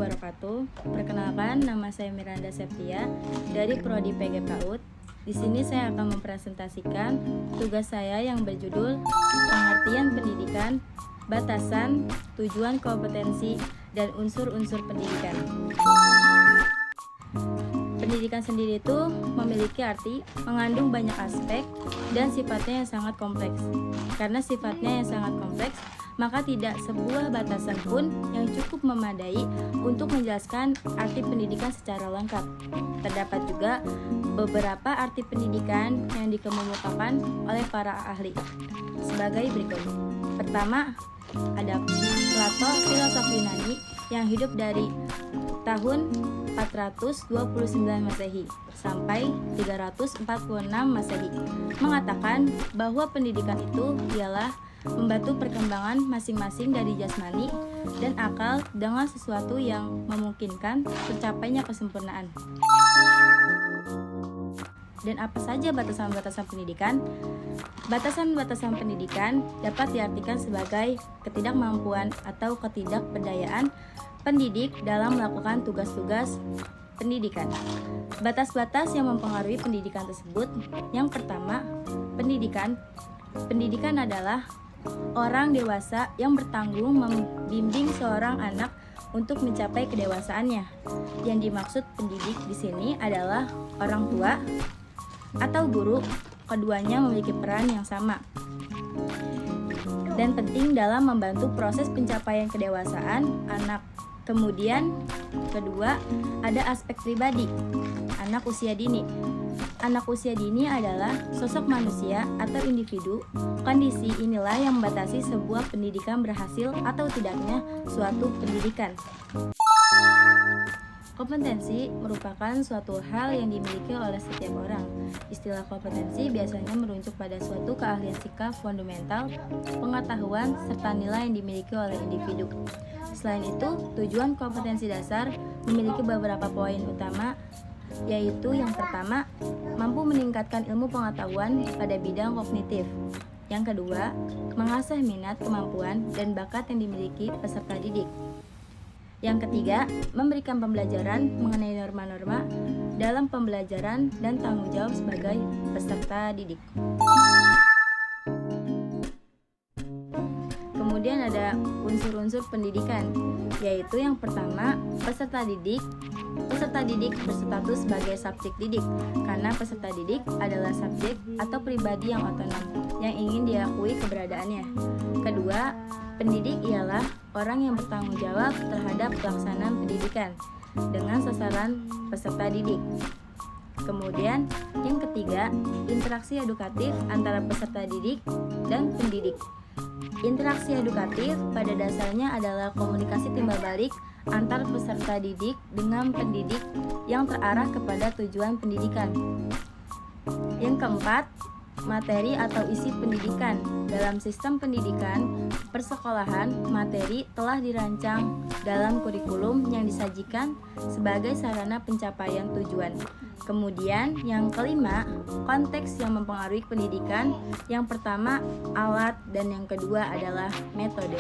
wabarakatuh. Perkenalkan, nama saya Miranda Septia dari Prodi PG PAUD. Di sini saya akan mempresentasikan tugas saya yang berjudul Pengertian Pendidikan, Batasan, Tujuan Kompetensi, dan Unsur-unsur Pendidikan. Pendidikan sendiri itu memiliki arti mengandung banyak aspek dan sifatnya yang sangat kompleks. Karena sifatnya yang sangat kompleks, maka tidak sebuah batasan pun yang cukup memadai untuk menjelaskan arti pendidikan secara lengkap. Terdapat juga beberapa arti pendidikan yang dikemukakan oleh para ahli sebagai berikut. Pertama, ada Plato, filosof Yunani yang hidup dari tahun 429 Masehi sampai 346 Masehi, mengatakan bahwa pendidikan itu ialah membantu perkembangan masing-masing dari jasmani dan akal dengan sesuatu yang memungkinkan tercapainya kesempurnaan. Dan apa saja batasan-batasan pendidikan? Batasan-batasan pendidikan dapat diartikan sebagai ketidakmampuan atau ketidakberdayaan pendidik dalam melakukan tugas-tugas pendidikan. Batas-batas yang mempengaruhi pendidikan tersebut, yang pertama, pendidikan. Pendidikan adalah orang dewasa yang bertanggung membimbing seorang anak untuk mencapai kedewasaannya. Yang dimaksud pendidik di sini adalah orang tua atau guru, keduanya memiliki peran yang sama dan penting dalam membantu proses pencapaian kedewasaan anak. Kemudian, kedua, ada aspek pribadi, anak usia dini. Anak usia dini adalah sosok manusia atau individu. Kondisi inilah yang membatasi sebuah pendidikan berhasil atau tidaknya suatu pendidikan. Kompetensi merupakan suatu hal yang dimiliki oleh setiap orang. Istilah kompetensi biasanya merujuk pada suatu keahlian sikap fundamental, pengetahuan, serta nilai yang dimiliki oleh individu. Selain itu, tujuan kompetensi dasar memiliki beberapa poin utama, yaitu yang pertama, mampu meningkatkan ilmu pengetahuan pada bidang kognitif. Yang kedua, mengasah minat, kemampuan, dan bakat yang dimiliki peserta didik. Yang ketiga, memberikan pembelajaran mengenai norma-norma dalam pembelajaran dan tanggung jawab sebagai peserta didik. Kemudian ada unsur-unsur pendidikan, yaitu yang pertama, peserta didik. Peserta didik berstatus sebagai subjek didik, karena peserta didik adalah subjek atau pribadi yang otonom, yang ingin diakui keberadaannya. Kedua, pendidik ialah orang yang bertanggung jawab terhadap pelaksanaan pendidikan dengan sasaran peserta didik. Kemudian, yang ketiga, interaksi edukatif antara peserta didik dan pendidik. Interaksi edukatif pada dasarnya adalah komunikasi timbal balik antar peserta didik dengan pendidik yang terarah kepada tujuan pendidikan. Yang keempat, materi atau isi pendidikan. Dalam sistem pendidikan persekolahan, materi telah dirancang dalam kurikulum yang disajikan sebagai sarana pencapaian tujuan. Kemudian yang kelima, konteks yang mempengaruhi pendidikan. Yang pertama, alat, dan yang kedua adalah metode.